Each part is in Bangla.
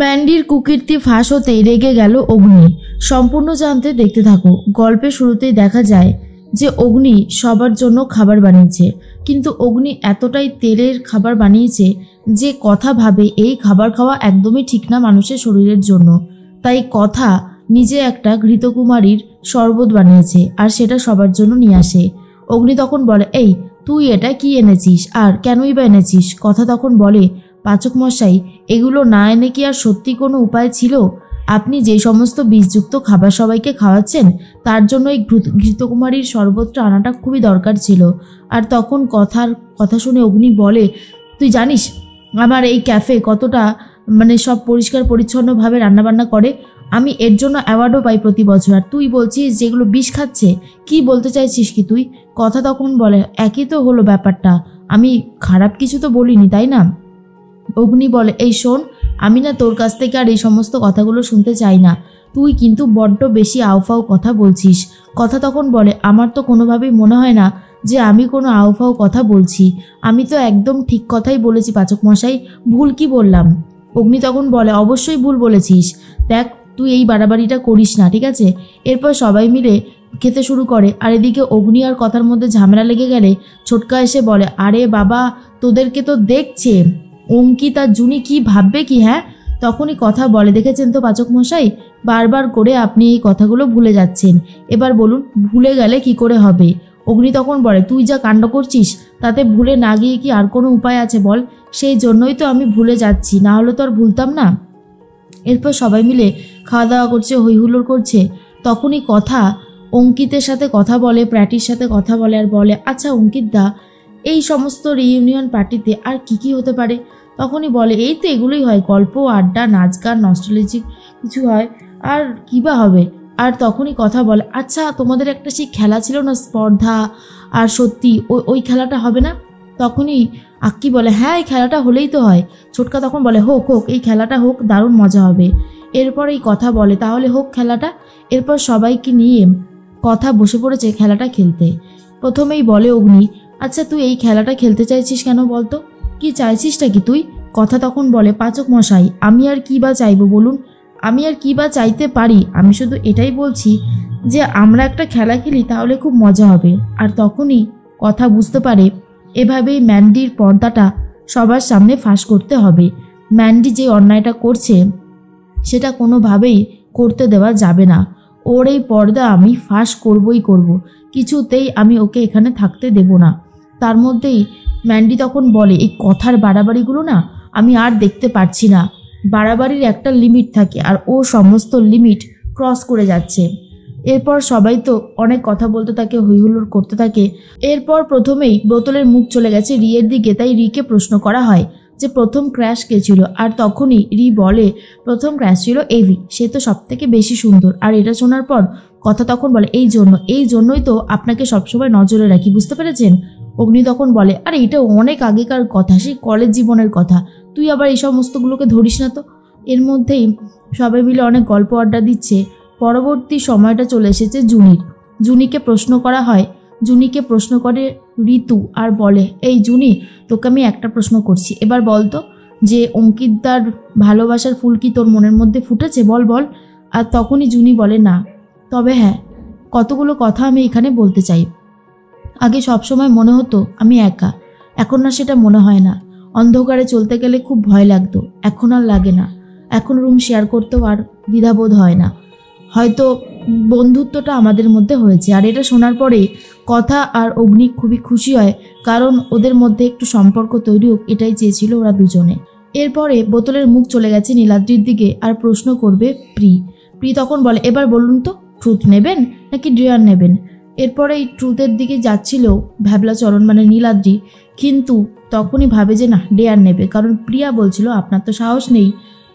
ম্যান্ডির কুকীর্তি ফাঁস হতেই রেগে গেল অগ্নি। সম্পূর্ণ জানতে দেখতে থাকো। গল্পের শুরুতেই দেখা যায় যে অগ্নি সবার জন্য খাবার বানিয়েছে, কিন্তু অগ্নি এতটাই তেলের খাবার বানিয়েছে যে কথা ভাবে এই খাবার খাওয়া একদমই ঠিক না মানুষের শরীরের জন্য। তাই কথা নিজে একটা ঘৃতকুমারীর শরবত বানিয়েছে আর সেটা সবার জন্য নিয়ে আসে। অগ্নি তখন বলে, এই তুই এটা কি এনেছিস আর কেনই বা এনেছিস? কথা তখন বলে, পাচক মশাই, এগুলো না এনে কি আর সত্যি কোনো উপায় ছিল? আপনি যে সমস্ত বিষযুক্ত খাবার সবাইকে খাওয়াচ্ছেন তার জন্য এই ঘৃতকুমারীর শরবতটা আনাটা খুবই দরকার ছিল। আর তখন কথা শুনে অগ্নি বলে, তুই জানিস আমার এই ক্যাফে কতটা সব পরিষ্কার পরিচ্ছন্নভাবে রান্নাবান্না করে? আমি এর জন্য অ্যাওয়ার্ডও পাই প্রতি বছর, আর তুই বলছিস যেগুলো বিষ খাচ্ছে। কি বলতে চাইছিস কি তুই? কথা তখন বলে, একই তো হলো ব্যাপারটা, আমি খারাপ কিছু তো বলিনি, তাই না? অগ্নি বলে, এই শোন, আমি না তোর কাছ থেকে আর এই সমস্ত কথাগুলো শুনতে চাই না। তুই কিন্তু বড্ড বেশি আউফাও কথা বলছিস। কথা তখন বলে, আমার তো কোনোভাবেই মনে হয় না যে আমি কোনো আউফাও কথা বলছি। আমি তো একদম ঠিক কথাই বলেছি পাচক মশাই, ভুল কি বললাম? অগ্নি তখন বলে, অবশ্যই ভুল বলেছিস। দেখ, তুই এই বাড়াবাড়িটা করিস না, ঠিক আছে? এরপর সবাই মিলে খেতে শুরু করে। আর এদিকে অগ্নি আর কথার মধ্যে ঝামেলা লেগে গেলে ছোটকা এসে বলে, আরে বাবা, তোদেরকে তো দেখছে অঙ্কিত আর জুনি, কি ভাববে কি? হ্যাঁ? তখনই কথা বলে, দেখেছেন তো পাচক মশাই, বারবার করে আপনি এই কথাগুলো ভুলে যাচ্ছেন। এবার বলুন, ভুলে গেলে কি করে হবে? অগ্নি তখন বলে, তুই যা কাণ্ড করছিস তাতে ভুলে না গিয়ে কি আর কোনো উপায় আছে বল? সেই জন্যই তো আমি ভুলে যাচ্ছি, না হলে তো আর ভুলতাম না। এরপর সবাই মিলে খাওয়া দাওয়া করছে, হইহুল্লোড় করছে। তখনই কথা অঙ্কিতের সাথে কথা বলে, প্র্যাটির সাথে কথা বলে আর বলে, আচ্ছা অঙ্কিত দা, এই সমস্ত রিইউনিয়ন পার্টিতে আর কি কি হতে পারে? তখনই বলে, এই তো এগুলোই হয়, গল্প, আড্ডা, নাচ গান, নস্টালজিক কিছু হয়, আর কী বা হবে? আর তখনই কথা বলে, আচ্ছা তোমাদের একটা সেই খেলা ছিল না, স্পর্ধা, আর সত্যি ওই খেলাটা হবে না? তখনই আক্কি বলে, হ্যাঁ এই খেলাটা হলেই তো হয়। ছোটকা তখন বলে, হোক হোক, এই খেলাটা হোক, দারুণ মজা হবে। এরপর এই কথা বলে, তাহলে হোক খেলাটা। এরপর সবাইকে নিয়ে কথা বসে পড়েছে খেলাটা খেলতে। প্রথমেই বলে অগ্নি, আচ্ছা তুই এই খেলাটা খেলতে চাইছিস কেন বলতো? কি চাইছিসটা কি তুই? কথা তখন বলে, পাচক মশাই, আমি আর কি বা চাইবো বলুন? আমি আর কি বা চাইতে পারি? আমি শুধু এটাই বলছি যে আমরা একটা খেলা খেলি, তাহলে খুব মজা হবে। আর তখনই কথা বুঝতে পারে এভাবেই ম্যান্ডির পর্দাটা সবার সামনে ফাঁস করতে হবে। ম্যান্ডি যে অন্যায়টা করছে সেটা কোনোভাবেই করতে দেওয়া যাবে না। ওর এই পর্দা আমি ফাঁস করবই করব, কিছুতেই আমি ওকে এখানে থাকতে দেব না। তার মধ্যেই ম্যান্ডি তখন বলে, এই কথার বাড়াবাড়িগুলো না আমি আর দেখতে পারছি না। বাড়াবাড়ির একটা লিমিট থাকে, আর ও সমস্ত লিমিট ক্রস করে যাচ্ছে। এরপর সবাই তো অনেক কথা বলতে থাকে, হইহুল্লোড় করতে থাকে। এরপর প্রথমেই বোতলের মুখ চলে গেছে রিয়ের দিকে, তাই রিকে প্রশ্ন করা হয় যে প্রথম ক্র্যাশ কে ছিল? আর তখনই রি বলে, প্রথম ক্র্যাশ ছিল এভি, সে তো সব থেকে বেশি সুন্দর। আর এটা শোনার পর কথা তখন বলে, এই জন্যই তো আপনাকে সবসময় নজরে রাখি, বুঝতে পেরেছেন? অগ্নি তখন বলে, আরে এটা অনেক আগেকার কথা, সেই কলেজ জীবনের কথা, তুই আবার এই সমস্তগুলোকে ধরিস না তো। এর মধ্যেই সবাই মিলে অনেক গল্প আড্ডা দিচ্ছে। পরবর্তী সময়টা চলে এসেছে জুনির। জুনিকে প্রশ্ন করা হয়। জুনিকে প্রশ্ন করে ঋতু আর বলে, এই জুনি, তোকে আমি একটা প্রশ্ন করছি, এবার বলতো যে অঙ্কিতদার ভালোবাসার ফুল কি তোর মনের মধ্যে ফুটেছে? বল বল। আর তখনই জুনি বলে, না, তবে হ্যাঁ, কতগুলো কথা আমি এখানে বলতে চাই। আগে সবসময় মনে হতো আমি একা, এখন না সেটা মনে হয় না। অন্ধকারে চলতে গেলে খুব ভয় লাগতো, এখন আর লাগে না। এখন রুম শেয়ার করতেও আর দ্বিধাবোধ হয় না। হয়তো বন্ধুত্বটা আমাদের মধ্যে হয়েছে। আর এটা শোনার পরে কথা আর অগ্নি খুবই খুশি হয়, কারণ ওদের মধ্যে একটু সম্পর্ক তৈরি হোক, এটাই চেয়েছিল ওরা দুজনে। এরপরে বোতলের মুখ চলে গেছে নীলাদ্রির দিকে, আর প্রশ্ন করবে প্রি তখন বলে, এবার বলুন তো, ট্রুথ নেবেন নাকি ড্রেয়ার নেবেন? এরপরে এই ট্রুথের দিকে যাচ্ছিল ভ্যাবলাচরণ নীলাদ্রি, কিন্তু তখনই ভাবে যে না, ডেয়ার নেবে, কারণ প্রিয়া বলছিল আপনার তো সাহস নেই।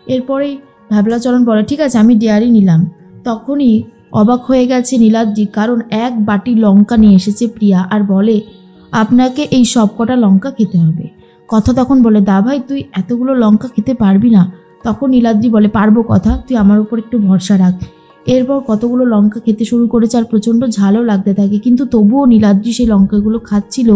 এরপরেই ভ্যাবলাচরণ বলে, ঠিক আছে আমি ডেয়ারই নিলাম। তখনই অবাক হয়ে গেছে নীলাদ্রি, কারণ এক বাটি লঙ্কা নিয়ে এসেছে প্রিয়া আর বলে, আপনাকে এই সব কটা লঙ্কা খেতে হবে। কথা তখন বলে, দা ভাই তুই এতগুলো লঙ্কা খেতে পারবি না। তখন নীলাদ্রি বলে, পারবো কথা, তুই আমার উপর একটু ভরসা রাখ। এরপর কতগুলো লঙ্কা খেতে শুরু করেছে, আর প্রচণ্ড ঝালও লাগতে থাকে, কিন্তু তবুও নীলাদ্রি সেই লঙ্কাগুলো খাচ্ছিল।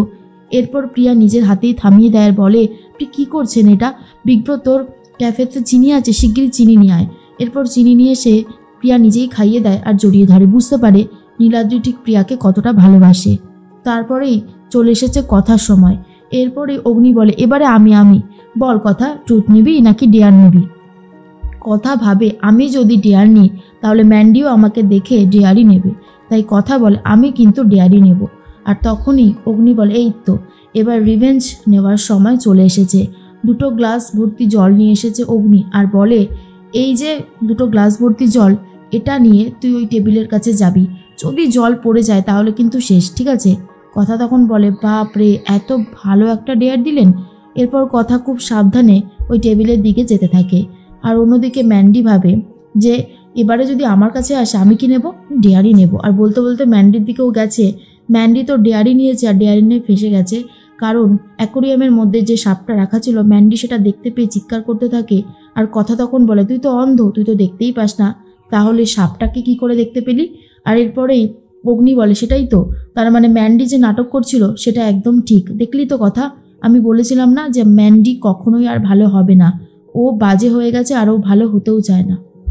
এরপর প্রিয়া নিজের হাতেই থামিয়ে দেয় আর বলে, আপনি কী করছেন এটা? বিগ্র, তোর ক্যাফেতে চিনি আছে, শিগগিরই চিনি নিয়ে আয়। এরপর চিনি নিয়ে এসে প্রিয়া নিজেই খাইয়ে দেয় আর জড়িয়ে ধরে। বুঝতে পারে নীলাদ্রি ঠিক প্রিয়াকে কতটা ভালোবাসে। তারপরেই চলে এসেছে কথার সময়। এরপরে অগ্নি বলে, এবারে আমি বল কথা, ট্রুথ নিবি নাকি ডেয়ার নিবি? কথা ভাবে, আমি যদি ডেয়ার নিই তাহলে ম্যান্ডিও আমাকে দেখে ডেয়ারই নেবে, তাই কথা বলে আমি কিন্তু ডেয়ারই নেব। আর তখনই অগ্নি বলে, এই তো এবার রিভেঞ্জ নেওয়ার সময় চলে এসেছে। 2 গ্লাস ভর্তি জল নিয়ে এসেছে অগ্নি আর বলে, এই যে 2 গ্লাস ভর্তি জল, এটা নিয়ে তুই ওই টেবিলের কাছে যাবি, যদি জল পড়ে যায় তাহলে কিন্তু শেষ, ঠিক আছে? কথা তখন বলে, বাপ রে, এত ভালো একটা ডেয়ার দিলেন। এরপর কথা খুব সাবধানে ওই টেবিলের দিকে যেতে থাকে। আর অন্যদিকে ম্যান্ডি ভাবে যে এবারে যদি আমার কাছে আসে আমি কি নেব? ডেয়ারি নেব। আর বলতে বলতে ম্যান্ডির দিকেও গেছে। ম্যান্ডি তো ডেয়ারি নিয়েছে আর ডেয়ারি নিয়ে ফেসে গেছে, কারণ অ্যাকোরিয়ামের মধ্যে যে সাপটা রাখা ছিল ম্যান্ডি সেটা দেখতে পেয়ে চিৎকার করতে থাকে। আর কথা তখন বলে, তুই তো অন্ধ, তুই তো দেখতেই পাস না, তাহলে সাপটাকে কি করে দেখতে পেলি? আর এরপরেই অগ্নি বলে, সেটাই তো, তার মানে ম্যান্ডি যে নাটক করছিল সেটা একদম ঠিক, দেখলি তো কথা, আমি বলেছিলাম না যে ম্যান্ডি কখনোই আর ভালো হবে না, ও বাজে হয়ে গেছে আর ও ভালো হতেও চায় না।